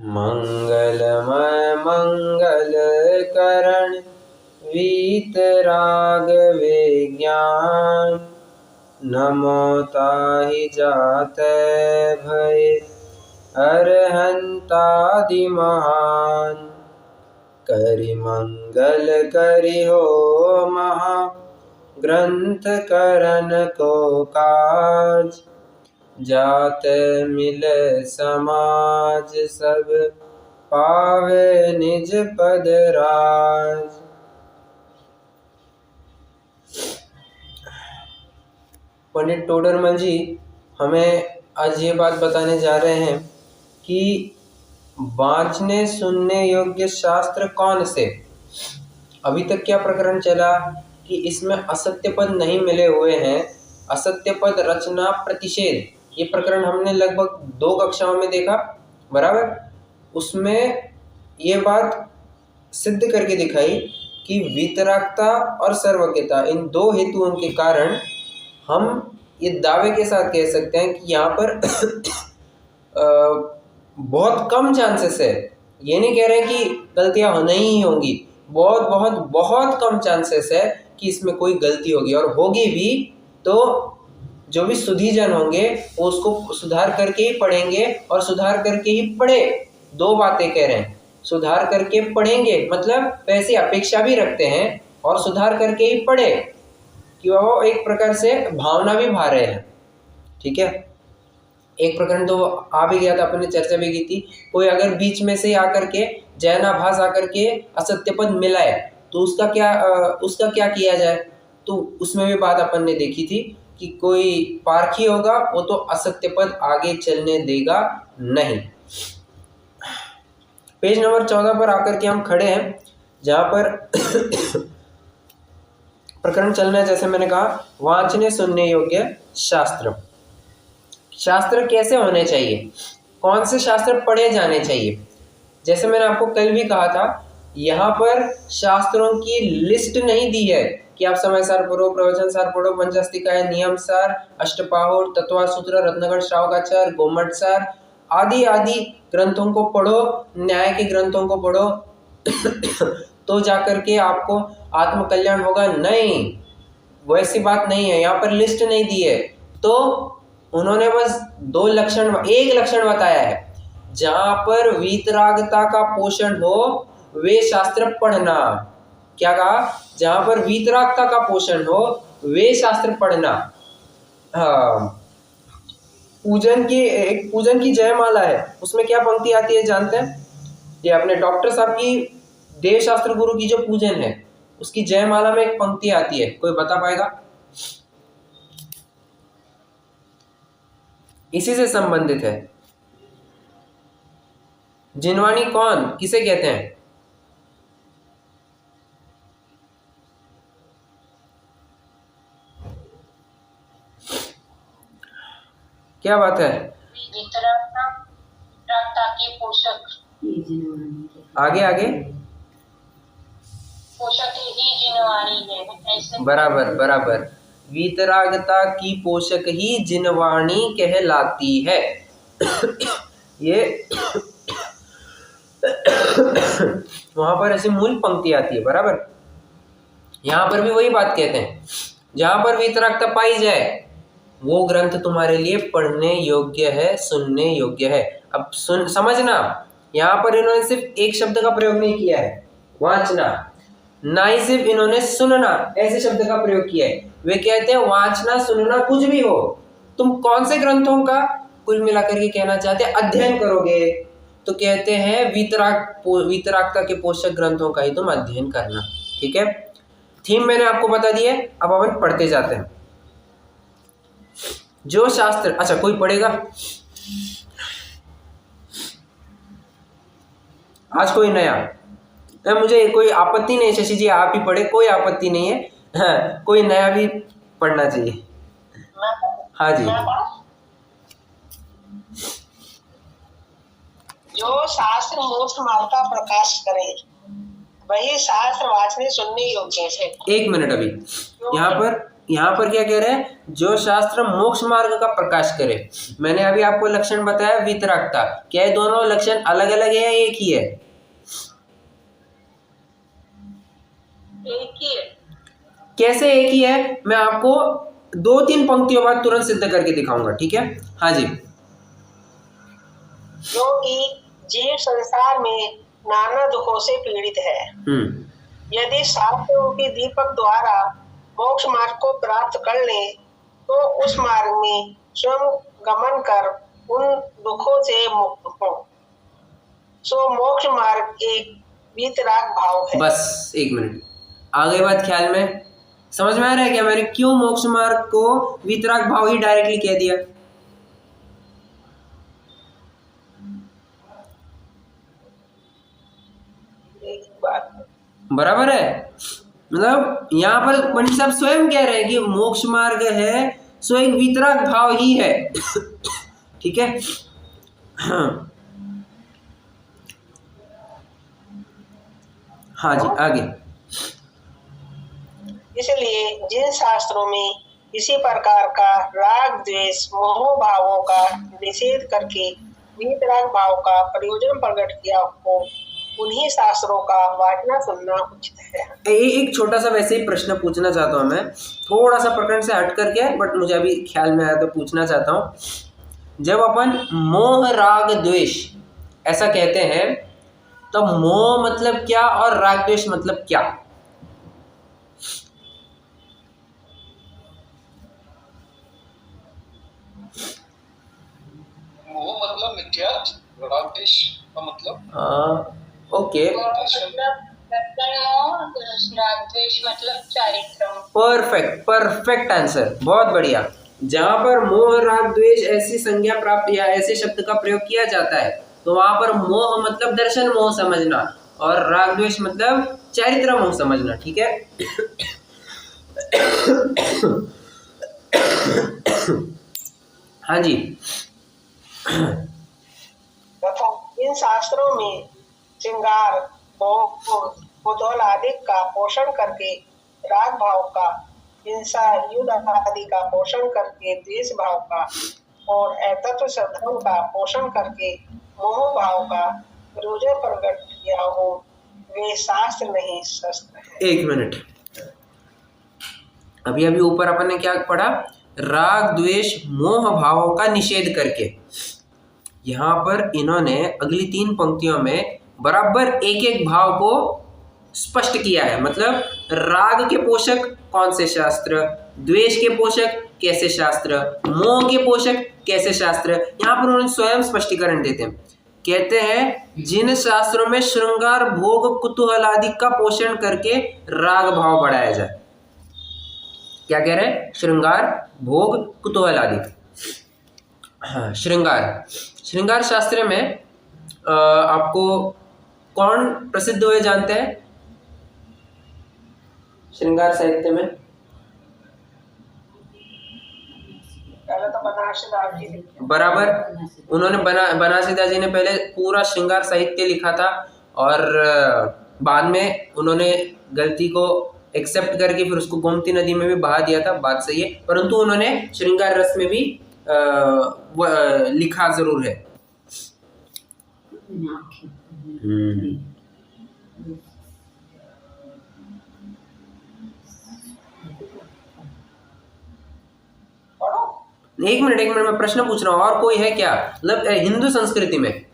मंगलमय मंगल करण वीतराग विज्ञान। नमो ताहि जातै भय अरहंतादि महान। करि मंगल करि हो महा ग्रंथ करन को काज। जाते मिले समाज सब पावे निज पद राज। पंडित टोडरमल जी हमें आज ये बात बताने जा रहे हैं कि वांचने सुनने योग्य शास्त्र कौन से। अभी तक क्या प्रकरण चला कि इसमें असत्य पद नहीं मिले हुए हैं, असत्य पद रचना प्रतिषेध, ये प्रकरण हमने लगभग 2 कक्षाओं में देखा, बराबर। उसमें ये बात सिद्ध करके दिखाई कि वीतरागता और सर्वज्ञता इन 2 हेतुओं के कारण हम ये दावे के साथ कह सकते हैं कि यहाँ पर बहुत कम चांसेस है। ये नहीं कह रहे हैं कि गलतियां नहीं ही होंगी, बहुत बहुत बहुत कम चांसेस है कि इसमें कोई गलती होगी, और होगी भी तो जो भी सुधीजन होंगे वो उसको सुधार करके ही पढ़ेंगे, और सुधार करके ही पढ़े। 2 बातें कह रहे हैं, सुधार करके पढ़ेंगे मतलब वैसे अपेक्षा भी रखते हैं, और सुधार करके ही पढ़े कि वो एक प्रकार से भावना भी भा रहे हैं। ठीक है, एक प्रकरण तो आ भी गया था, अपन ने चर्चा भी की थी। कोई अगर बीच में से आकर के जैनाभास आकर के असत्य पद मिलाए तो उसका क्या किया जाए। तो उसमें भी बात अपन ने देखी थी कि कोई पारखी होगा वो तो असत्य पद आगे चलने देगा नहीं। पेज नंबर 14 पर आकर के हम खड़े हैं, जहां पर प्रकरण चलना है, जैसे मैंने कहा, वांचने सुनने योग्य शास्त्र। शास्त्र कैसे होने चाहिए, कौन से शास्त्र पढ़े जाने चाहिए। जैसे मैंने आपको कल भी कहा था, यहाँ पर शास्त्रों की लिस्ट नहीं दी है कि आप समय सार पढ़ो, प्रवचन सार पढ़ो, पंचास्तिकाय, नियम सार, अष्टपाहुर, तत्वासूत्र, रत्नगर श्रावकाचार, गोमठ सार आदि आदि ग्रंथों को पढ़ो, न्याय के ग्रंथों को पढ़ो तो जाकर के आपको आत्मकल्याण होगा। नहीं, वैसी बात नहीं है, यहाँ पर लिस्ट नहीं दी है। तो उन्होंने बस 2 लक्षण, एक लक्षण बताया है, जहां पर वीतरागता का पोषण हो वे शास्त्र पढ़ना। क्या कहा, जहां पर वीतरागता का पोषण हो वे शास्त्र पढ़ना। हाँ, पूजन की जयमाला है, उसमें क्या पंक्ति आती है जानते हैं? ये अपने डॉक्टर साहब की देवशास्त्र गुरु की जो पूजन है उसकी जयमाला में एक पंक्ति आती है, कोई बता पाएगा? इसी से संबंधित है। जिनवाणी कौन, किसे कहते हैं? क्या बात है? के पोषक, आगे आगे, पोषक ही जिनवाणी है, ऐसे बराबर बराबर। वीतरागता की पोषक ही जिनवाणी कहलाती है। ये वहां पर ऐसी मूल पंक्ति आती है, बराबर। यहाँ पर भी वही बात कहते हैं, जहां पर वीतरागता पाई जाए वो ग्रंथ तुम्हारे लिए पढ़ने योग्य है, सुनने योग्य है। अब समझना, यहाँ पर इन्होंने सिर्फ एक शब्द का प्रयोग नहीं किया है, वांचना, ना ही सिर्फ इन्होंने सुनना ऐसे शब्द का प्रयोग किया है। वे कहते हैं वांचना सुनना कुछ भी हो, तुम कौन से ग्रंथों का कुल मिलाकर के कहना चाहते हैं अध्ययन करोगे, तो कहते हैं वीतरागता के पोषक ग्रंथों का ही तुम अध्ययन करना। ठीक है, थीम मैंने आपको बता दी है, अब अपन पढ़ते जाते हैं। जो शास्त्र, अच्छा कोई पढ़ेगा आज? कोई नया? मुझे कोई आपत्ति नहीं, शशि जी आप ही पढ़े, कोई आपत्ति नहीं है। हाँ, कोई नया भी पढ़ना चाहिए। हाँ जी। जो शास्त्र मोक्ष मार्ग का प्रकाश करे वही शास्त्र वाचने सुनने योग्य है। एक मिनट, अभी यहाँ पर यहाँ पर क्या कह रहे हैं, जो शास्त्र मोक्ष मार्ग का प्रकाश करे। मैंने अभी आपको लक्षण बताया वीतरागता, क्या ये दोनों लक्षण अलग अलग है या एक ही है? एक ही है। कैसे एक ही है, मैं आपको 2-3 पंक्तियों बाद तुरंत सिद्ध करके दिखाऊंगा, ठीक है। हाँ जी। क्योंकि जीव संसार में नाना दुखों से पीड़ित है। यदि शास्त्रों के दीपक द्वारा मोक्ष मार्ग को प्राप्त कर ले तो उस मार्ग में स्वयं गमन कर उन दुखों से मुक्त हो। सो मोक्ष मार्ग एक वीतराग भाव है। बस 1 मिनट, आ गई बात ख्याल में? समझ में आ रहा है क्या मैंने क्यों मोक्ष मार्ग को वीतराग भाव ही डायरेक्टली कह दिया? बराबर है। मतलब यहाँ पर पंडित साहब स्वयं कह रहे हैं कि मोक्ष मार्ग है सो एक वीतराग भाव ही है। ठीक है। हाँ जी, आगे। इसलिए जिन शास्त्रों में इसी प्रकार का राग द्वेष मोह भावों का निषेध करके वीतराग भाव का प्रयोजन प्रकट किया हो, उन्हीं शास्त्रों का वाचना सुनना उचित है। एक छोटा सा वैसे ही प्रश्न पूछना चाहता हूँ मैं, थोड़ा सा प्रकरण से हट करके, बट मुझे अभी ख्याल में आया तो पूछना चाहता हूँ। जब अपन मोह राग द्वेष ऐसा कहते हैं तो मोह मतलब क्या और राग द्वेष मतलब क्या? मोह मतलब मिथ्या, राग द्वेष का मतलब ओके, द्वेष मतलब चारित्र। परफेक्ट आंसर, बहुत बढ़िया। जहाँ पर मोह राग द्वेष ऐसी संज्ञा प्राप्त या ऐसे शब्द का प्रयोग किया जाता है तो वहां पर मोह मतलब दर्शन मोह समझना और राग द्वेष मतलब चारित्र मोह समझना, ठीक है। हाँ जी। तथा इन शास्त्रों में श्रृंगार कौतूहल आदि का पोषण करके राग भाव का, हिंसा युद्ध आदि का पोषण करके द्वेष भाव का और अतत्व श्रद्धाओं का पोषण करके मोह भाव का प्रयोजन प्रकट किया हो, वे शास्त्र नहीं शस्त्र है। 1 मिनट, अभी ऊपर अपन ने क्या पढ़ा? राग द्वेष मोह भावों का निषेध करके। यहाँ पर इन्होंने अगली 3 पंक्तियों में बराबर एक भाव को स्पष्ट किया है। मतलब राग के पोषक कौन से शास्त्र, द्वेष के पोषक कैसे शास्त्र, मोह के पोषक कैसे शास्त्र, यहाँ पर उन्होंने स्वयं स्पष्टीकरण देते हैं। कहते हैं जिन शास्त्रों में श्रृंगार भोग कुतूहल आदि का पोषण करके राग भाव बढ़ाया जाए। क्या कह रहे हैं? श्रृंगार भोग कुतूहल आदि। हाँ, श्रृंगार शास्त्र में आपको कौन प्रसिद्ध हुए जानते हैं? श्रृंगार साहित्य में पहले तो बनारसीदास जी बराबर, उन्होंने बनारसीदास जी ने पहले पूरा श्रृंगार साहित्य लिखा था और बाद में उन्होंने गलती को एक्सेप्ट करके फिर उसको गोमती नदी में भी बहा दिया था, बात सही है, परंतु उन्होंने श्रृंगार रस में भी लिखा जरूर है। एक मिनट मैं प्रश्न पूछ रहा हूँ, और कोई है क्या? मतलब हिंदू संस्कृति में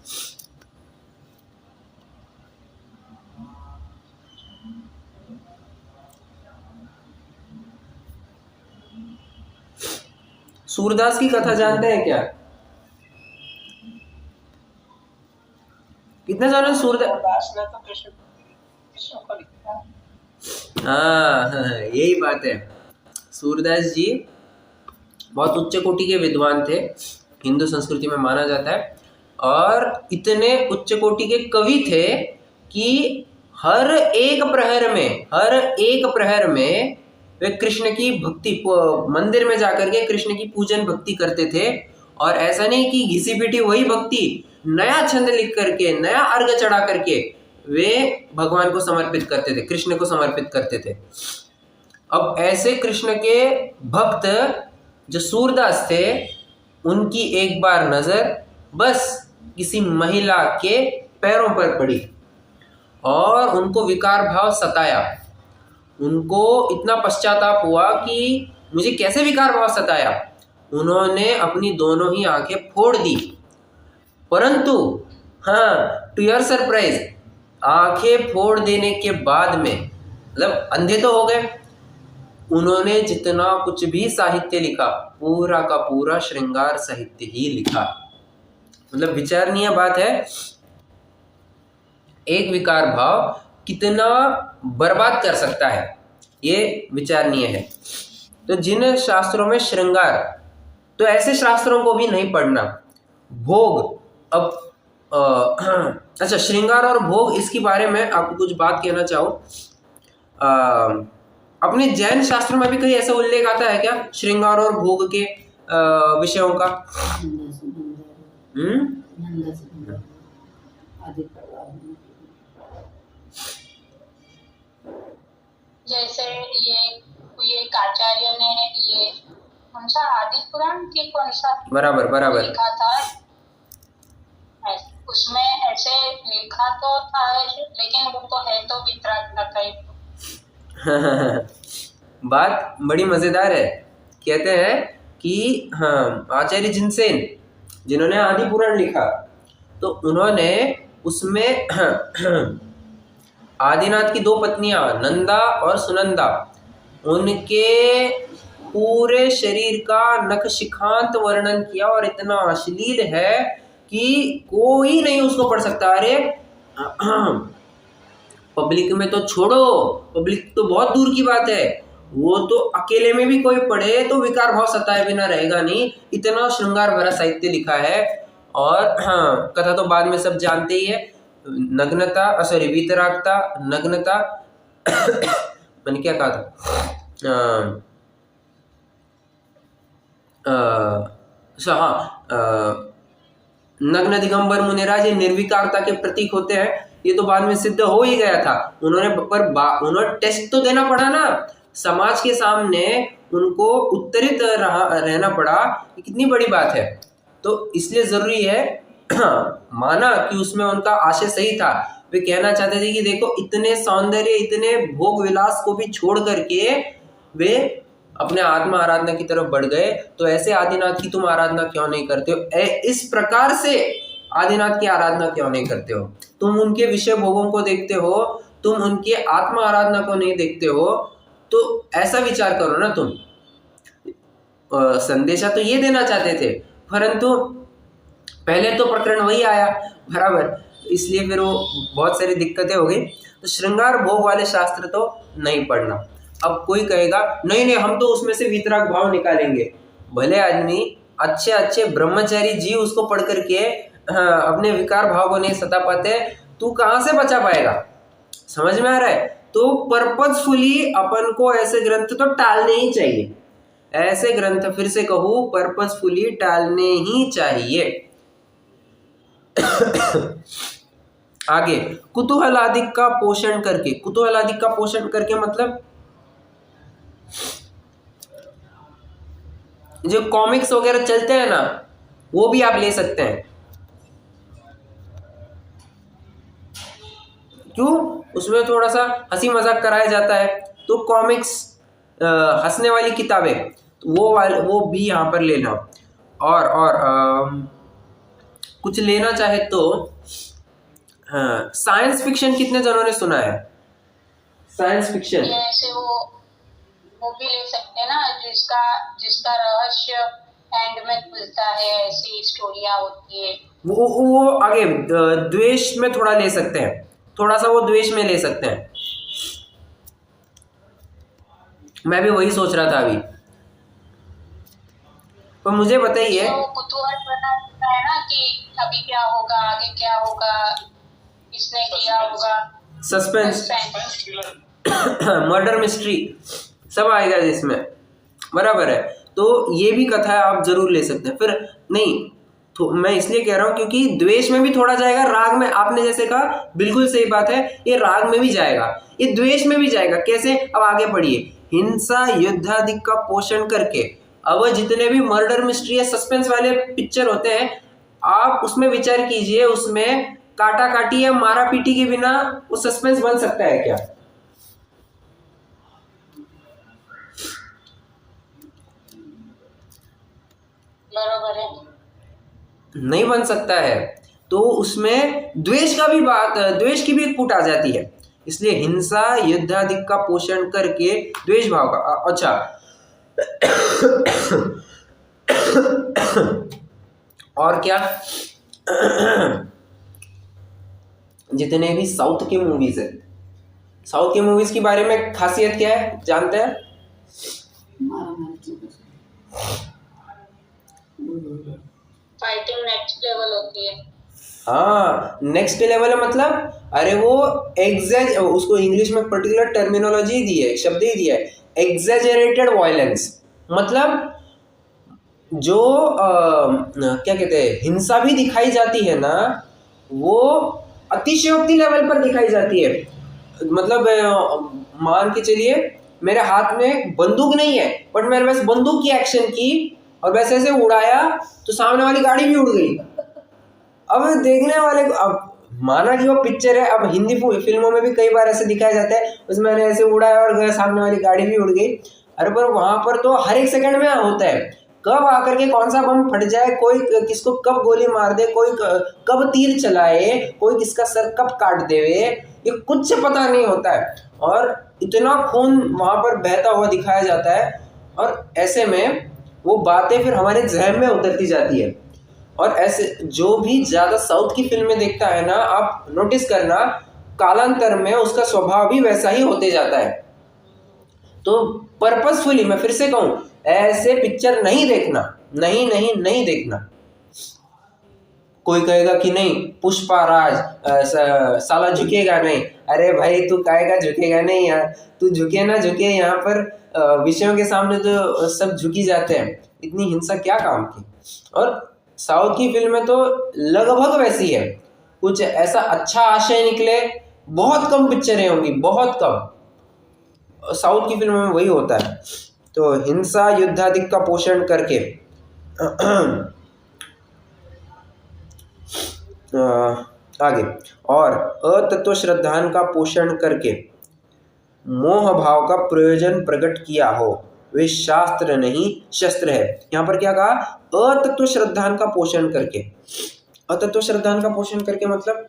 सूरदास की कथा जानते हैं क्या? कितने जाने सूरदास ने तो कृष्ण को लिखा। हाँ, यही बात है। सूरदास जी बहुत उच्च कोटि के विद्वान थे, हिंदू संस्कृति में माना जाता है, और इतने उच्च कोटि के कवि थे कि हर एक प्रहर में वे कृष्ण की भक्ति, मंदिर में जाकर के कृष्ण की पूजन भक्ति करते थे। और ऐसा नहीं कि घिसी पिटी वही भक्ति, नया छंद लिख करके, नया अर्घ चढ़ा करके वे भगवान को समर्पित करते थे, कृष्ण को समर्पित करते थे। अब ऐसे कृष्ण के भक्त जो सूरदास थे, उनकी एक बार नजर बस किसी महिला के पैरों पर पड़ी और उनको विकार भाव सताया। उनको इतना पश्चाताप हुआ कि मुझे कैसे विकार भाव सताया। उन्होंने अपनी दोनों ही आंखें फोड़ दी, परंतु हाँ, टू योर सरप्राइज, आंखें फोड़ देने के बाद में, मतलब अंधे तो हो गए, उन्होंने जितना कुछ भी साहित्य लिखा पूरा का पूरा श्रृंगार साहित्य ही लिखा। मतलब विचारणीय बात है, एक विकार भाव कितना बर्बाद कर सकता है, ये विचारणीय है। तो जिन शास्त्रों में श्रृंगार, तो ऐसे शास्त्रों को भी नहीं पढ़ना। भोग, अब अच्छा, श्रृंगार और भोग, इसके बारे में आपको कुछ बात कहना चाहूँ। अपने जैन शास्त्रों में भी कहीं ऐसा उल्लेख आता है क्या श्रृंगार और भोग के विषयों का? जैसे ये आचार्य ने ये कौन सा आदि पुराण के कौन सा बराबर लिखा था, उसमें ऐसे लिखा तो था, लेकिन वो तो है तो वितराग का टाइप। बात बड़ी मजेदार है। कहते हैं कि हाँ, आचार्य जिनसेन, जिन्होंने आदि पुराण लिखा, तो उन्होंने उसमें आदिनाथ की दो पत्नियां नंदा और सुनंदा, उनके पूरे शरीर का नखशिखांत वर्णन किया और इतना अश्लील है कि कोई नहीं उसको पढ़ सकता। अरे पब्लिक में तो छोड़ो, पब्लिक तो बहुत दूर की बात है, वो तो अकेले में भी कोई पढ़े तो विकार भाव सताए बिना रहेगा नहीं, इतना श्रृंगार भरा साहित्य लिखा है। और हाँ, कथा तो बाद में सब जानते ही है, नग्नता, सॉरी, वितरागता, नग्नता मैंने क्या कहा था, नग्न दिगंबर मुनिराज ये निर्विकारता के प्रतीक होते हैं, ये तो बाद में सिद्ध हो ही गया था। उन्होंने टेस्ट तो देना पड़ा ना, समाज के सामने उनको उत्तरित रहना पड़ा, ये कितनी बड़ी बात है। तो इसलिए जरूरी है माना कि उसमें उनका आशय सही था, वे कहना चाहते थे कि देखो, इतने सौंदर्य, इतने भोग विलास को भी छोड़ करके वे अपने आत्मा आराधना की तरफ बढ़ गए, तो ऐसे आदिनाथ की तुम आराधना क्यों नहीं करते हो? इस प्रकार से आदिनाथ की आराधना क्यों नहीं करते हो? तुम उनके विषय भोगों को देखते हो, तुम उनके आत्मा आराधना को नहीं देखते हो, तो ऐसा विचार करो ना तुम। संदेशा तो ये देना चाहते थे, परंतु पहले तो प्रकरण वही आया, बराबर, इसलिए फिर वो बहुत सारी दिक्कतें हो गई। तो श्रृंगार भोग वाले शास्त्र तो नहीं पढ़ना। अब कोई कहेगा नहीं, हम तो उसमें से वितराग भाव निकालेंगे। भले आदमी, अच्छे अच्छे ब्रह्मचारी जी उसको पढ़ करके अपने विकार भाव को नहीं सता पाते, तू कहाँ से बचा पाएगा? समझ में आ रहा है? तो पर्पजफुली अपन को ऐसे ग्रंथ तो टालने ही चाहिए। ऐसे ग्रंथ, फिर से कहूँ, पर्पजफुली टालने ही चाहिए। आगे, कुतूहलादिक का पोषण करके। कुतूहलादिक का पोषण करके मतलब जो कॉमिक्स वगैरह चलते हैं ना, वो भी आप ले सकते हैं। क्यों? उसमें थोड़ा सा हंसी मजाक कराया जाता है, तो कॉमिक्स, हंसने वाली किताबें, वो भी यहाँ पर लेना। और कुछ लेना चाहे तो हाँ, साइंस फिक्शन कितने जनों ने सुना है? साइंस फिक्शन ऐसे वो भी ले सकते हैं ना, जिसका रहस्य एंड में खुलता है, ऐसी स्टोरियां होती है। वो आगे द्वेष में थोड़ा ले सकते हैं, थोड़ा सा वो द्वेष में ले सकते हैं। मैं भी वही सोच रहा था अभी। तो मुझे बताइए, तो कुतूहल बनाता है ना कि अभी क्या होगा, आगे क्या होगा, किसने किया होगा, सस्पेंस, मर्डर मिस्ट्री सब आएगा जिसमें, बराबर है। तो ये भी कथा आप जरूर ले सकते हैं। फिर नहीं, तो मैं इसलिए कह रहा हूँ क्योंकि द्वेष में भी थोड़ा जाएगा, राग में आपने जैसे कहा बिल्कुल सही बात है, ये राग में भी जाएगा, ये द्वेष में भी जाएगा। कैसे? अब आगे पढ़िए। हिंसा युद्ध आदि का पोषण करके। अब जितने भी मर्डर मिस्ट्री या सस्पेंस वाले पिक्चर होते हैं, आप उसमें विचार कीजिए, उसमें काटा काटी या मारा पीटी के बिना वो सस्पेंस बन सकता है क्या? बरोबर है। नहीं बन सकता है। तो उसमें द्वेष द्वेष की भी एक फूट आ जाती है। इसलिए हिंसा युद्ध आदि का पोषण करके द्वेष भाव का। अच्छा और क्या? जितने भी साउथ की मूवीज है, साउथ की मूवीज के बारे में खासियत क्या है जानते हैं? फाइटिंग नेक्स्ट लेवल होती है। हाँ, नेक्स्ट लेवल मतलब, अरे वो उसको इंग्लिश में पर्टिकुलर टर्मिनोलॉजी दी है, शब्द ही दिया है, एग्जेजरेटेड वायलेंस। मतलब जो क्या कहते हैं, हिंसा भी दिखाई जाती है ना, वो अतिशयोक्ति लेवल पर दिखाई जाती है। मतलब मान के चलिए मेरे हाथ में बंदूक नहीं है, बट मैंने बस बंदूक की एक्शन की और वैसे ऐसे उड़ाया तो सामने वाली गाड़ी भी उड़ गई। अब देखने वाले को, अब माना कि वो पिक्चर है, अब हिंदी फिल्मों में भी कई बार ऐसे दिखाया जाता है, उसमें मैंने ऐसे उड़ाया और सामने वाली गाड़ी भी उड़ गई। अरे पर वहां पर तो हर एक सेकंड में होता है, कब आकर के कौन सा बम फट जाए, कोई किसको कब गोली मार दे, कोई कब तीर चलाए, कोई किसका सर कब काट देवे, ये कुछ से पता नहीं होता है। और इतना खून वहां पर बहता हुआ दिखाया जाता है, और ऐसे में वो बातें फिर हमारे जहन में उतरती जाती है। और ऐसे जो भी ज्यादा साउथ की फिल्में देखता है ना, आप नोटिस करना, कालांतर में उसका स्वभाव भी वैसा ही होते जाता है। तो पर्पसफुली मैं फिर से कहूं, ऐसे पिक्चर नहीं देखना, नहीं नहीं नहीं देखना। कोई कहेगा कि नहीं पुष्पा राज साला झुकेगा नहीं, अरे भाई तू कहेगा झुकेगा नहीं यार, तू झुके ना झुके, यहाँ पर विषयों के सामने तो सब झुकी जाते हैं, इतनी हिंसा क्या काम की। और साउथ की फिल्में तो लगभग वैसी है, कुछ ऐसा अच्छा आशय निकले, बहुत कम पिक्चरें होंगी, बहुत कम। साउथ की फिल्मों में वही होता है। तो हिंसा युद्ध आदि का पोषण करके आगे, और अतत्व श्रद्धान का पोषण करके मोह भाव का प्रयोजन प्रकट किया हो, वे शास्त्र नहीं शस्त्र है। यहाँ पर क्या कहा? अतत्व श्रद्धान का पोषण करके। अतत्व श्रद्धान का पोषण करके मतलब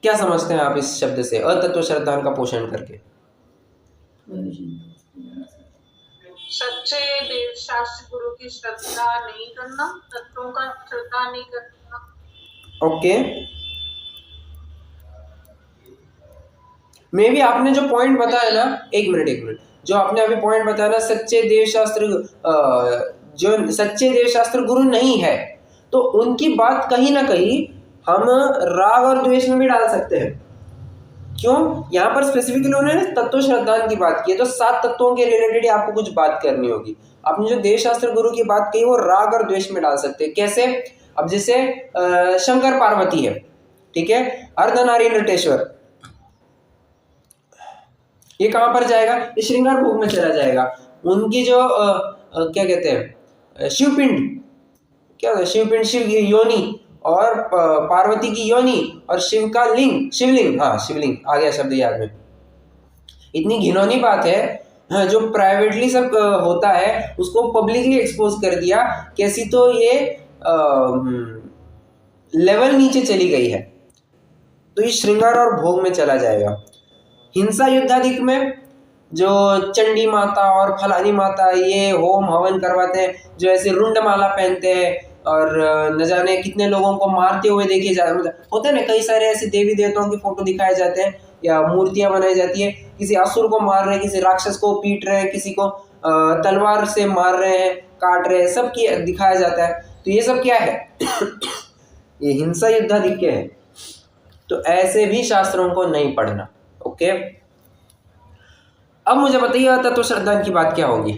क्या समझते हैं आप इस शब्द से, अतत्व श्रद्धान का पोषण करके? सच्चे देव शास्त्र गुरु की श्रद्धा नहीं करना, तत्वों का श्रद्धा नहीं करना। ओके, मे भी आपने जो पॉइंट बताया ना, एक मिनट, जो आपने अभी पॉइंट बताया ना, सच्चे देव शास्त्र, जो सच्चे देव शास्त्र गुरु नहीं है, तो उनकी बात कहीं ना कहीं हम राग और द्वेष में भी डाल सकते हैं। क्यों? यहाँ पर स्पेसिफिकली उन्होंने तत्व श्रद्धान की बात की है, तो 7 तत्वों के रिलेटेड आपको कुछ बात करनी होगी। आपने जो देव शास्त्र गुरु की बात कही वो राग और द्वेष में डाल सकते हैं। कैसे? अब जैसे शंकर पार्वती है, ठीक है, अर्धनारी नटेश्वर, ये कहां पर जाएगा? ये श्रृंगार भोग में चला जाएगा। उनकी जो क्या कहते हैं, शिवपिंड, क्या होता है, शिवपिंड, शिव योनि, और पार्वती की योनि, और शिव का लिंग, शिवलिंग, हाँ शिवलिंग आ गया शब्द याद में। इतनी घिनौनी बात है, हाँ, जो प्राइवेटली सब होता है उसको पब्लिकली एक्सपोज कर दिया, कैसी तो ये लेवल नीचे चली गई है। तो ये श्रृंगार और भोग में चला जाएगा। हिंसा युद्धाधिक में जो चंडी माता और फलानी माता ये होम हवन करवाते हैं, जो ऐसे रुंड माला पहनते हैं और न जाने कितने लोगों को मारते हुए देखे जाते, मतलब होते हैं ना कई सारे ऐसे देवी देवताओं के फोटो दिखाए जाते हैं या मूर्तियां बनाई जाती है, किसी असुर को मार रहे हैं, किसी राक्षस को पीट रहे हैं, किसी को तलवार से मार रहे हैं, काट रहे हैं, सब की दिखाया जाता है। तो ये सब क्या है? ये हिंसा युद्धाधिक के है। तो ऐसे भी शास्त्रों को नहीं पढ़ना। ओके, अब मुझे बताइए तत्व श्रद्धान की बात क्या होगी?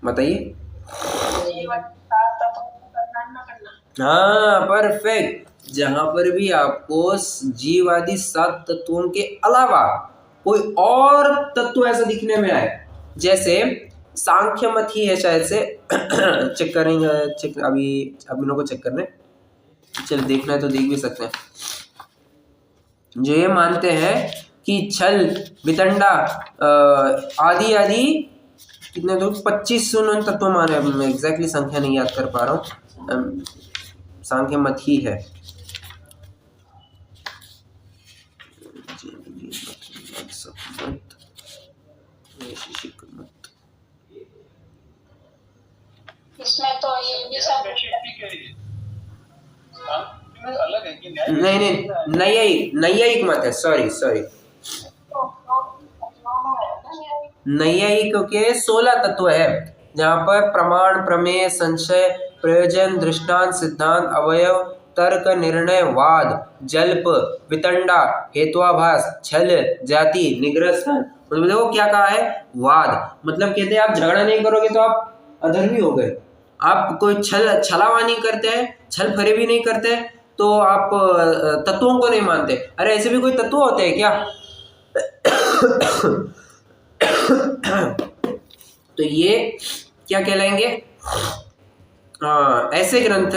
बताइए। जीवन सात तत्वों को करना ना करना। हाँ, परफेक्ट। जहां पर भी आपको जीव आदि 7 तत्वों के अलावा कोई और तत्व ऐसा दिखने में आए, जैसे सांख्य मत ही है शायद से चेक करेंगे, चेक अभी लोगों को चेक करने, चल देखना है तो देख भी सकते हैं। जो ये मानते हैं कि छल वितंडा आदि आदि कितने तो 25 तत्व माने, अब मैं एग्जैक्टली संख्या नहीं याद कर पा रहा हूँ, सांख्य मत ही है। इसमें तो ये भी सब अलग है कि नहीं, नैयायिक मत है, सॉरी नैयायिक के 16 तत्व है, जहाँ पर प्रमाण, प्रमेय, संशय, प्रयोजन, दृष्टांत, सिद्धांत, अवयव, तर्क, निर्णय, वाद, जल्प, वितंडा, हेत्वाभास, छल, जाति, निग्रह स्थान। मतलब देखो क्या कहा है, वाद मतलब कहते हैं आप झगड़ा नहीं करोगे तो आप अधर्मी हो गए, आप कोई छलावा नहीं करते हैं, छल फरेबी नहीं करते तो आप तत्वों को नहीं मानते। अरे ऐसे भी कोई तत्व होते हैं क्या? तो ये क्या कहलाएंगे? ऐसे ग्रंथ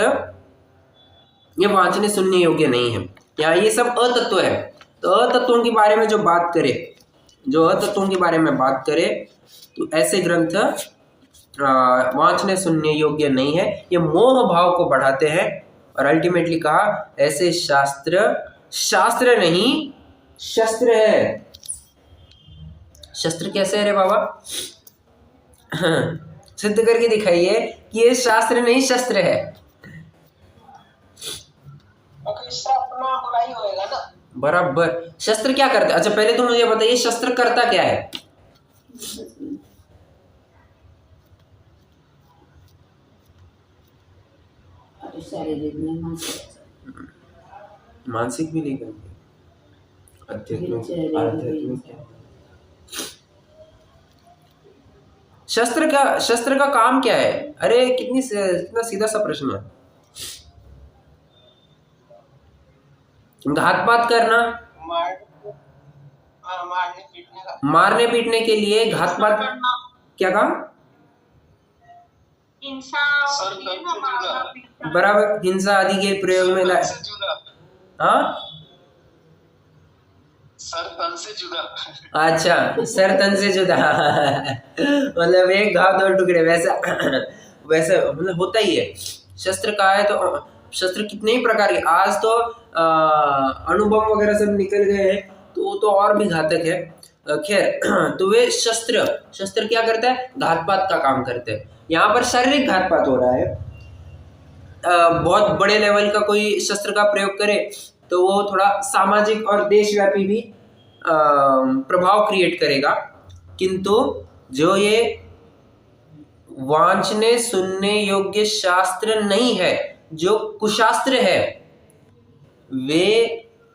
ये वांचने सुनने योग्य नहीं है। यहाँ ये सब अतत्व है, तो अतत्वों के बारे में जो अतत्वों के बारे में बात करें तो ऐसे ग्रंथ वांचने सुनने योग्य नहीं है। ये मोह भाव को बढ़ाते हैं और अल्टीमेटली कहा ऐसे शास्त्र नहीं शस्त्र है। शस्त्र कैसे है रे बाबा? सिद्ध करके दिखाइए कि ये शास्त्र नहीं शस्त्र है। इससे अपना बुराई होएगा ना। बराबर। शस्त्र क्या करता है? अच्छा पहले तो मुझे बताइए शस्त्र करता क्या है? मानसिक भी नहीं करते, आध्यात्मिक। शस्त्र का काम क्या है? अरे कितना सीधा सा प्रश्न है। घातपात करना, मारने पीटने के लिए घातपात। क्या कहा? बराबर, हिंसा आदि के प्रयोग में हाँ सर तन से जुदा। अच्छा, सर तन से जुदा मतलब एक घाव दो टुकड़े, वैसा मतलब होता ही है। शस्त्र का है तो शस्त्र कितने ही प्रकार के, आज तो अणुबम वगैरह सब निकल गए हैं तो वो तो और भी घातक है। खैर तो वे शस्त्र क्या करता है? घातपात का काम करते हैं। यहाँ पर शारीरिक घातपात हो रहा है। बहुत बड़े लेवल का कोई शस्त्र का प्रयोग करे तो वो थोड़ा सामाजिक और देशव्यापी भी प्रभाव क्रिएट करेगा, किंतु जो ये वांचने सुनने योग्य शास्त्र नहीं है, जो कुशास्त्र है, वे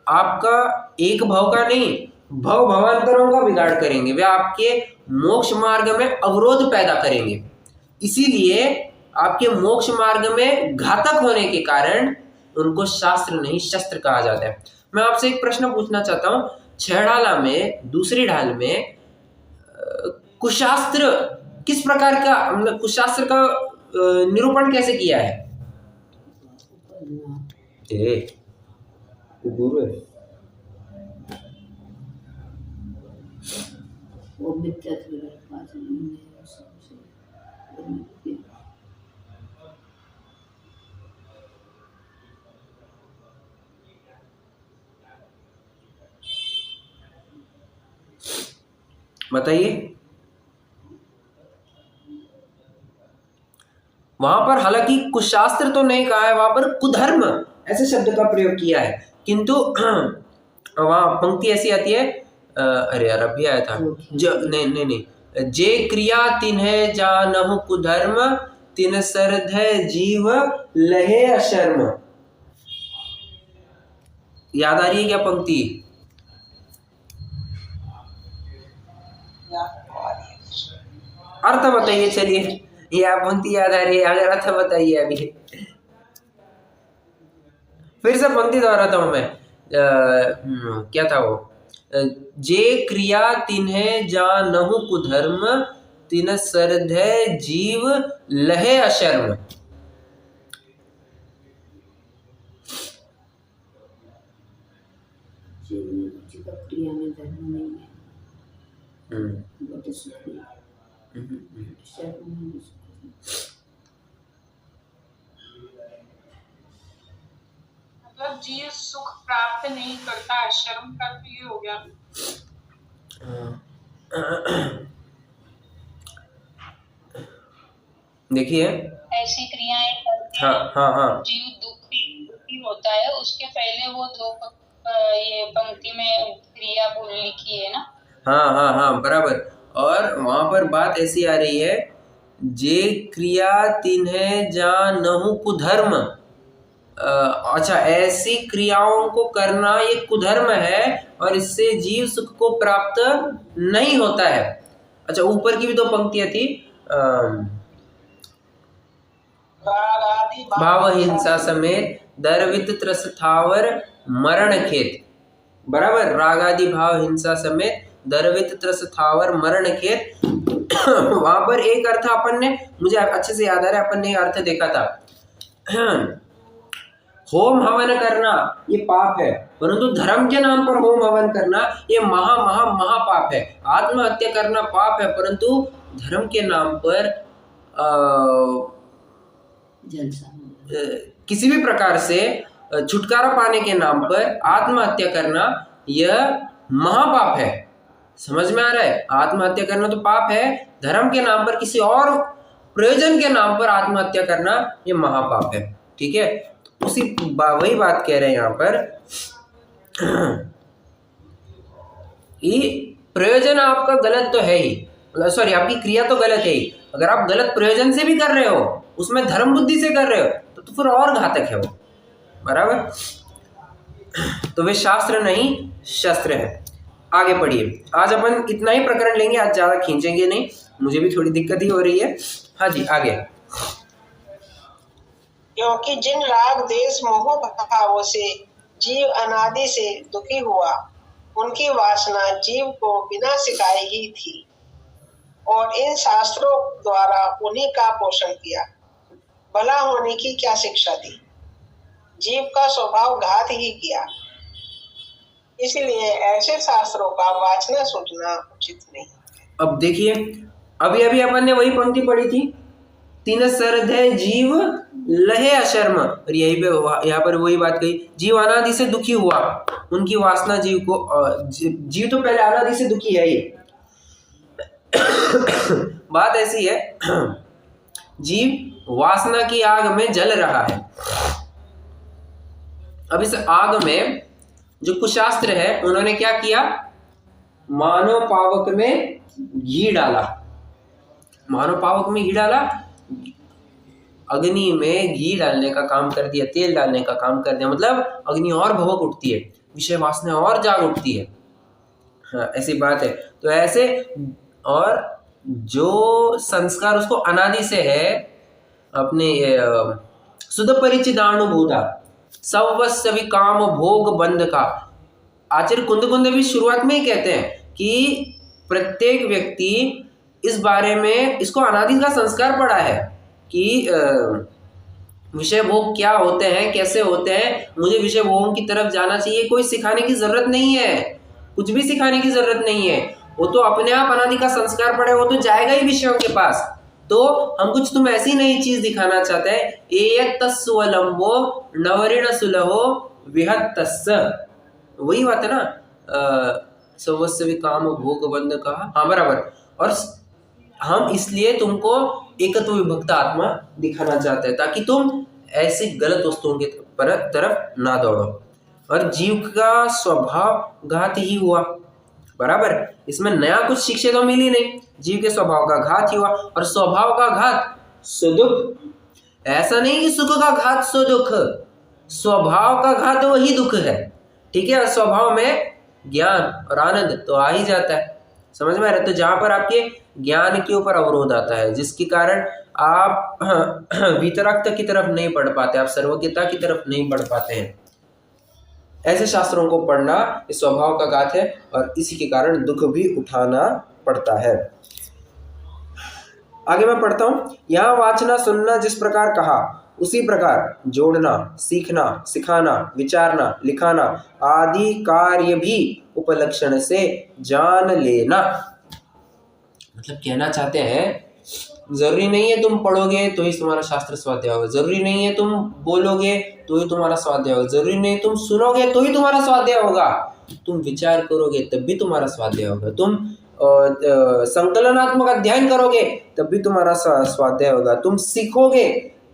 आपका एक भाव का नहीं भवांतरों का बिगाड़ करेंगे। वे आपके मोक्ष मार्ग में अवरोध पैदा करेंगे। इसीलिए आपके मोक्ष मार्ग में घातक होने के कारण उनको शास्त्र नहीं शस्त्र कहा जाता है। मैं आपसे एक प्रश्न पूछना चाहता हूँ, छहड़ाला में दूसरी ढाल में कुशास्त्र किस प्रकार का, मतलब कुशास्त्र का निरूपण कैसे किया है? गुरु है वो बताइए। वहां पर हालांकि कुशास्त्र तो नहीं कहा है, वहां पर कुधर्म ऐसे शब्द का प्रयोग किया है, किंतु वहां पंक्ति ऐसी आती है, अरे यार अभी आया था, नहीं, जे क्रिया तिन्हे जानहु कुधर्म, तिन सरधे जीव लहे अशर्म। याद आ रही है क्या पंक्ति? अर्थ बताइए, चलिए ये आप पंक्ति याद आ रही है, अगर अर्थ बताइए अभी। फिर से पंक्ति दोहराता हूं मैं। क्या था वो? जे क्रिया तिन्हें जानहु कुधर्म, तिन सरधे जीव लहे अशर्म। क्रिया में धर्म नहीं है, वो तो सुख नहीं है। मतलब जीव सुख प्राप्त नहीं करता, शर्म का तो ये हो गया। देखिए ऐसी क्रियाएं करके हाँ जीव दुखी होता है। उसके पहले वो दो ये पंक्ति में क्रिया बोल लिखी है ना। हाँ बराबर। और वहां पर बात ऐसी आ रही है, जे क्रिया तिन्हें जानहु कुधर्म। अच्छा, ऐसी क्रियाओं को करना ये कुधर्म है और इससे जीव सुख को प्राप्त नहीं होता है। अच्छा, ऊपर की भी दो पंक्तियां थी, भाव हिंसा समेत दर्वित त्रस थावर मरण खेत। बराबर, राग आदि भाव हिंसा समेत दर्वित त्रस थावर मरण खेत। वहां पर एक अर्थ अपन ने, मुझे अच्छे से याद आ रहा है, अपन ने अर्थ देखा था, होम हवन करना ये पाप है, परंतु धर्म के नाम पर होम हवन करना ये महा पाप है। आत्महत्या करना पाप है, परंतु धर्म के नाम पर किसी भी प्रकार से छुटकारा पाने के नाम पर आत्महत्या करना यह महापाप है। समझ में आ रहा है? आत्महत्या करना तो पाप है, धर्म के नाम पर किसी और प्रयोजन के नाम पर आत्महत्या करना यह महापाप है। ठीक है, उसी वही बात कह रहे हैं यहाँ पर। ये प्रयोजन आपका गलत तो है ही, सॉरी आपकी क्रिया तो गलत है ही। अगर आप गलत प्रयोजन से भी कर रहे हो, उसमें धर्म बुद्धि से कर रहे हो, तो फिर और घातक है वो। बराबर, तो वे शास्त्र नहीं शस्त्र है। आगे पढ़िए। आज अपन इतना ही प्रकरण लेंगे, आज ज्यादा खींचेंगे नहीं, मुझे भी थोड़ी दिक्कत ही हो रही है। हाँ जी, आगे। क्योंकि जिन राग देश मोह भावों से जीव अनादि से दुखी हुआ, उनकी वासना जीव को बिना सिखाए ही थी और इन शास्त्रों द्वारा उन्हीं का पोषण किया। भला होने की क्या शिक्षा दी? जीव का स्वभाव घात ही किया। इसलिए ऐसे शास्त्रों का वाचना सुनना उचित नहीं। अब देखिए, अभी अभी अपन ने वही पंक्ति पढ़ी थी, तीन सरधे जीव लहे अशर्म, और यही पे यहाँ पर वही बात कही, जीव अनादि से दुखी हुआ, उनकी वासना जीव को, जीव तो पहले अनादि से दुखी है ही। बात ऐसी है, जीव वासना की आग में जल रहा है। अब इस आग में जो कुशास्त्र है, उन्होंने क्या किया? मानव पावक में घी डाला। मानव पावक में घी डाला, अग्नि में घी डालने का काम कर दिया, तेल डालने का काम कर दिया। मतलब अग्नि और भभक उठती है, विषय वासना और जाग उठती है। हाँ, ऐसी बात है। तो ऐसे, और जो संस्कार उसको अनादि से है, अपने सुध परिचिदानुभूता सवस्वी काम भोग बंध का। आचार्य कुंद भी शुरुआत में ही कहते हैं कि प्रत्येक व्यक्ति इस बारे में, इसको अनादि का संस्कार पड़ा है कि विषय भोग क्या होते हैं, कैसे होते हैं, मुझे विषय भोगों की तरफ जाना चाहिए। कोई सिखाने की जरूरत नहीं है, कुछ भी सिखाने की जरूरत नहीं है, वो तो अपने आप अनादि का संस्कार पड़े, वो तो जाएगा ही विषयों के पास। तो हम कुछ तुम ऐसी नई चीज दिखाना चाहते हैं, एयत्तस्वलंबो नवरिण सुलहो विहत्तस्य, वही बात है ना, सवस्वी काम भोग बंध का। हाँ बराबर। और हम इसलिए तुमको एकत्व विभक्त आत्मा दिखाना चाहते हैं, ताकि तुम ऐसी गलत वस्तुओं की तरफ ना दौड़ो। और जीव का स्वभाव घात ही हुआ। बराबर, इसमें नया कुछ शिक्षा तो मिली नहीं, जीव के स्वभाव का घात ही हुआ। और स्वभाव का घात सुदुख। ऐसा नहीं कि सुख का घात सुदुख, स्वभाव का घात वही दुख है। ठीक है, और स्वभाव में ज्ञान और आनंद तो आ ही जाता है। समझ में आ रहा है? तो जहाँ पर आपके ज्ञान के ऊपर अवरोध आता है, जिसके कारण आप वितरकता की तरफ नहीं बढ़ पाते, आप सर्वज्ञता की तरफ नहीं बढ़ पाते हैं, ऐसे शास्त्रों को पढ़ना इस स्वभाव का घात है और इसी के कारण दुख भी उठाना पड़ता है। आगे मैं पढ़ता हूं। यहाँ वाचना सुनना जिस प्रकार कहा, उसी प्रकार जोड़ना, सीखना, सिखाना, विचारना, लिखाना आदि कार्य भी उपलक्षण से जान लेना। मतलब कहना चाहते हैं, जरूरी नहीं है तुम पढ़ोगे तो ही तुम्हारा शास्त्र स्वाध्याय होगा, जरूरी नहीं है तुम बोलोगे तो ही तुम्हारा स्वाध्याय होगा, जरूरी नहीं तुम सुनोगे तो ही तुम्हारा स्वाध्याय होगा, तुम विचार करोगे तब भी तुम्हारा स्वाध्याय होगा, तुम संकलनात्मक अध्ययन करोगे तब भी तुम्हारा स्वाध्याय होगा, तुम सीखोगे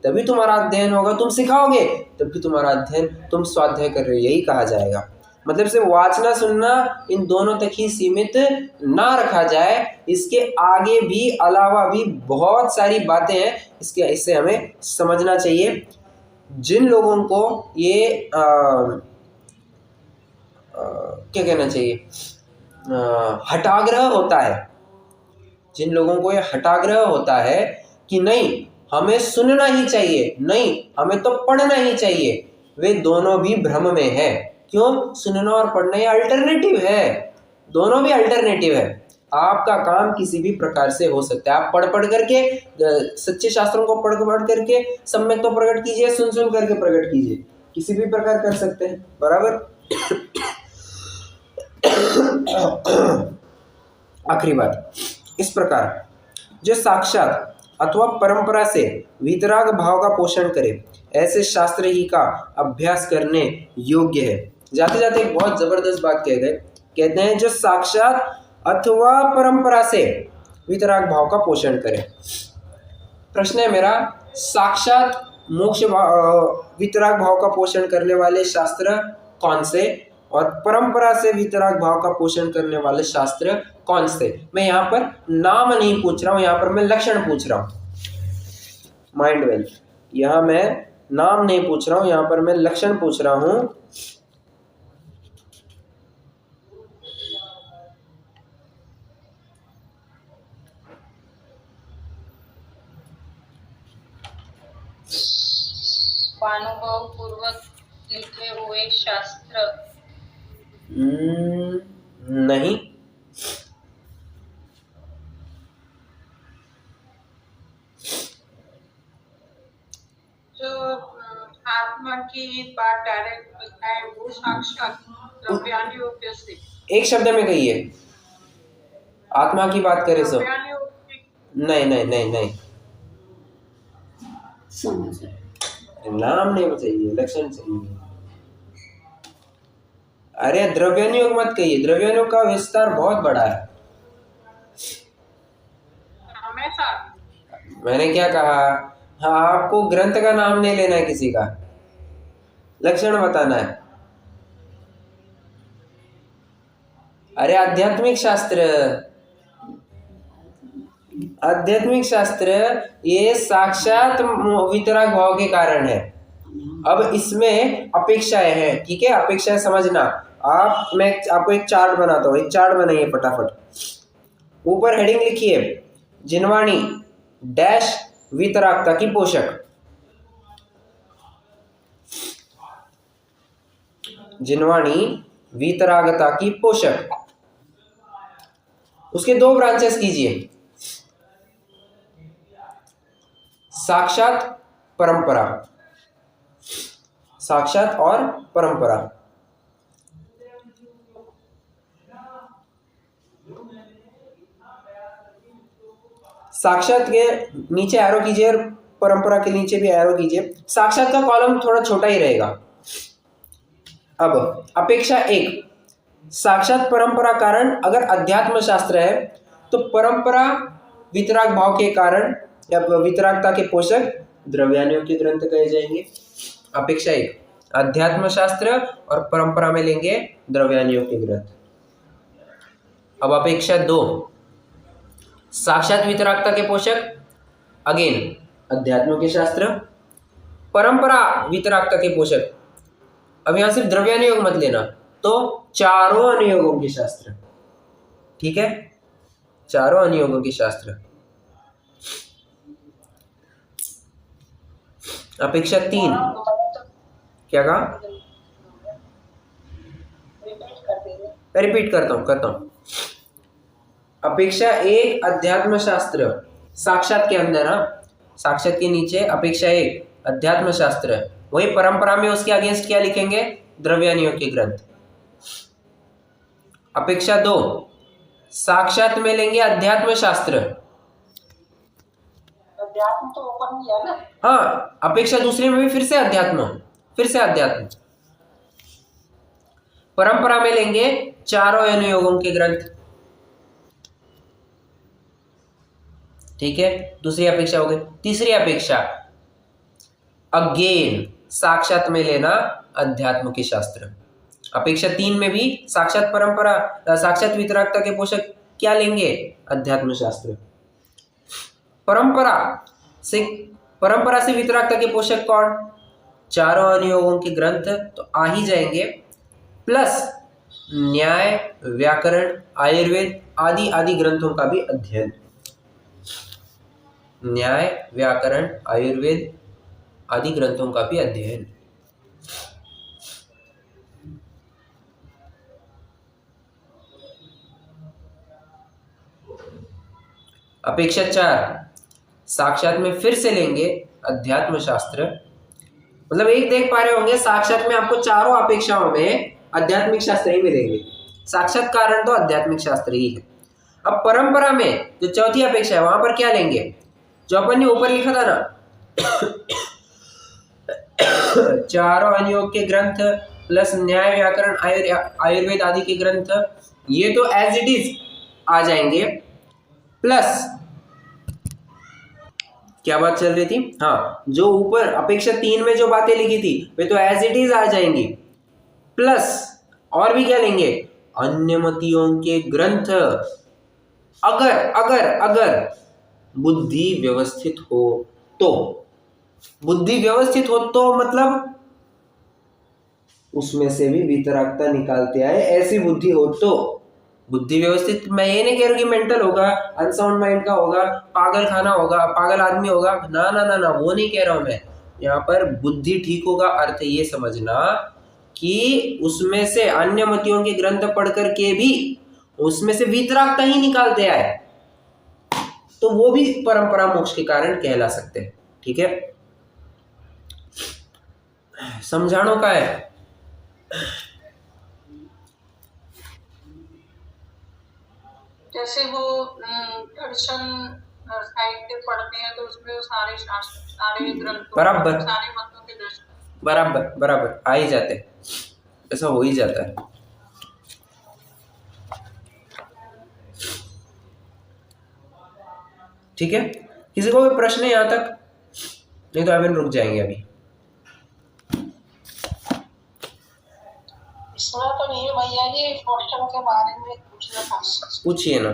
तभी तुम्हारा अध्ययन होगा, तुम सिखाओगे तब भी तुम्हारा अध्ययन, तुम स्वाध्याय कर रहे हो, यही कहा जाएगा। मतलब सिर्फ वाचना सुनना इन दोनों तक ही सीमित ना रखा जाए, इसके आगे भी अलावा भी बहुत सारी बातें हैं, इससे हमें समझना चाहिए। जिन लोगों को ये क्या कहना चाहिए, हठाग्रह होता है, जिन लोगों को ये हठाग्रह होता है कि नहीं हमें सुनना ही चाहिए, नहीं हमें तो पढ़ना ही चाहिए, वे दोनों भी भ्रम में है। क्यों? सुनना और पढ़ना ये अल्टरनेटिव है, दोनों भी अल्टरनेटिव है। आपका काम किसी भी प्रकार से हो सकता है, आप पढ़ करके सच्चे शास्त्रों को पढ़ करके सम्यक तो प्रकट कीजिए, सुन करके प्रकट कीजिए, किसी भी प्रकार कर सकते हैं, बराबर। आखिरी बात, इस प्रकार जो साक्षात अथवा परंपरा से वीतराग भाव का पोषण करे, ऐसे शास्त्र ही का अभ्यास करने योग्य है। जाते जाते एक बहुत जबरदस्त बात कहते हैं, जो साक्षात अथवा परंपरा से वीतराग भाव का पोषण करे। प्रश्न है मेरा, साक्षात मोक्ष वीतराग भाव का पोषण करने वाले शास्त्र कौन से और परंपरा से वीतराग भाव का पोषण करने वाले शास्त्र कौन से? मैं यहाँ पर नाम नहीं पूछ रहा हूँ, यहाँ पर मैं लक्षण पूछ रहा हूँ। माइंड वेल, यहाँ मैं नाम नहीं पूछ रहा हूँ, यहाँ पर मैं लक्षण पूछ रहा हूँ। स्वानुभव पूर्वक लिखे हुए शास्त्र नहीं, जो आत्मा की बात डायरेक्ट है वो साक्षात द्रव्यान योग से। एक शब्द में कहिए, आत्मा की बात करें सो द्रव्यान योग नहीं नहीं नहीं नहीं, समझ नाम नहीं चाहिए, लक्षण चाहिए। अरे द्रव्यानुयोग मत कहिए, द्रव्यानुयोग का विस्तार बहुत बड़ा है। हमेशा मैंने क्या कहा? हाँ, आपको ग्रंथ का नाम नहीं लेना है, किसी का लक्षण बताना है। अरे आध्यात्मिक शास्त्र ये साक्षात वितराग भाव के कारण है। अब इसमें अपेक्षाएं हैं, ठीक है, अपेक्षाएं समझना। मैं आपको एक चार्ट बनाता हूँ, एक चार्ट बनाइए फटाफट। ऊपर हेडिंग लिखिए, जिनवाणी डैश वितरागता की पोषक। जिनवाणी वितरागता की पोषक। उसके दो ब्रांचेस कीजिए, साक्षात परंपरा, साक्षात और परंपरा। साक्षात के नीचे एरो कीजिए और परंपरा के नीचे भी एरो कीजिए। साक्षात का कॉलम थोड़ा छोटा ही रहेगा। अब अपेक्षा एक, साक्षात परंपरा कारण अगर अध्यात्म शास्त्र है तो परंपरा वितराग भाव के कारण या वितरागता के पोषक द्रव्यानुयोग के ग्रंथ कहे जाएंगे। अपेक्षा एक, अध्यात्म शास्त्र और परंपरा में लेंगे द्रव्यानुयोग के ग्रंथ। अब अपेक्षा दो, साक्षात वितरागता के पोषक अगेन अध्यात्म के शास्त्र, परंपरा वितरागता के पोषक। अब यहां सिर्फ द्रव्यानुयोग मत लेना, तो चारों अनुयोगों के शास्त्र, ठीक है। चारों अनुयोगों के शास्त्र। अपेक्षा 3, क्या कहा? रिपीट करता हूँ। अपेक्षा 1 अध्यात्म शास्त्र, साक्षात के अंदर, साक्षात के नीचे अपेक्षा 1 अध्यात्म शास्त्र। वही परंपरा में उसके अगेंस्ट क्या लिखेंगे? द्रव्यानुयोग के ग्रंथ। अपेक्षा 2 साक्षात में लेंगे अध्यात्म शास्त्र। अध्यात्म तो ऊपर नहीं है ना। हाँ, अपेक्षा दूसरे में भी फिर से अध्यात्म। परंपरा में लेंगे चारों अनुयोगों के ग्रंथ। ठीक है, दूसरी अपेक्षा हो गई। तीसरी अपेक्षा अगेन साक्षात में लेना अध्यात्म के शास्त्र। अपेक्षा 3 में भी साक्षात परंपरा, साक्षात वितरागता के पोषक क्या लेंगे? अध्यात्म शास्त्र। परंपरा से वितरागता के पोषक कौन? चारों अनुयोगों के ग्रंथ तो आ ही जाएंगे, प्लस न्याय, व्याकरण, आयुर्वेद आदि आदि ग्रंथों का भी अध्ययन। न्याय, व्याकरण, आयुर्वेद आदि ग्रंथों का भी अध्ययन। अपेक्षा 4 साक्षात में फिर से लेंगे अध्यात्म शास्त्र। मतलब एक देख पा रहे होंगे, साक्षात में आपको चारों अपेक्षाओं में आध्यात्मिक शास्त्र ही मिलेंगे। साक्षात कारण तो आध्यात्मिक शास्त्र ही है। अब परंपरा में जो चौथी अपेक्षा है वहां पर क्या लेंगे? जो अपन ने ऊपर लिखा था ना, चारों अनुयोग के ग्रंथ प्लस न्याय, व्याकरण, आयुर्वेद आदि के ग्रंथ, ये तो एज इट इज आ जाएंगे। प्लस क्या बात चल रही थी? हाँ, जो ऊपर अपेक्षा 3 में जो बातें लिखी थी वे तो एज इट इज आ जाएंगी। प्लस और भी क्या लेंगे? अन्य मतियों के ग्रंथ। अगर बुद्धि व्यवस्थित हो तो, बुद्धि व्यवस्थित हो तो मतलब उसमें से भी वितरागता निकालते आए, ऐसी बुद्धि हो तो। बुद्धि व्यवस्थित, मैं ये नहीं कह रहा कि मेंटल होगा, अनसाउंड माइंड का होगा, पागल खाना होगा, पागल आदमी होगा, ना ना ना ना, वो नहीं कह रहा हूं मैं। यहाँ पर बुद्धि ठीक होगा, अर्थ ये समझना कि उसमें से अन्य मतियों के ग्रंथ पढ़ करके भी उसमें से वितरागता ही निकालते आए तो वो भी परंपरा मोक्ष के कारण कहला सकते हैं। ठीक है, समझाणो का है। जैसे वो दर्शन साहित्य पढ़ते हैं तो उसमें वो सारे शास्त्र, सारे ग्रंथों, बराबर, सारे मतों के दर्शन बराबर आ ही जाते, ऐसा हो ही जाता है। ठीक है, किसी को भी प्रश्न है यहाँ तक? नहीं तो अपन रुक जाएंगे अभी। इसमें तो नहीं है भैया जी, क्वेश्चन के बारे में पूछना था। पूछिए ना।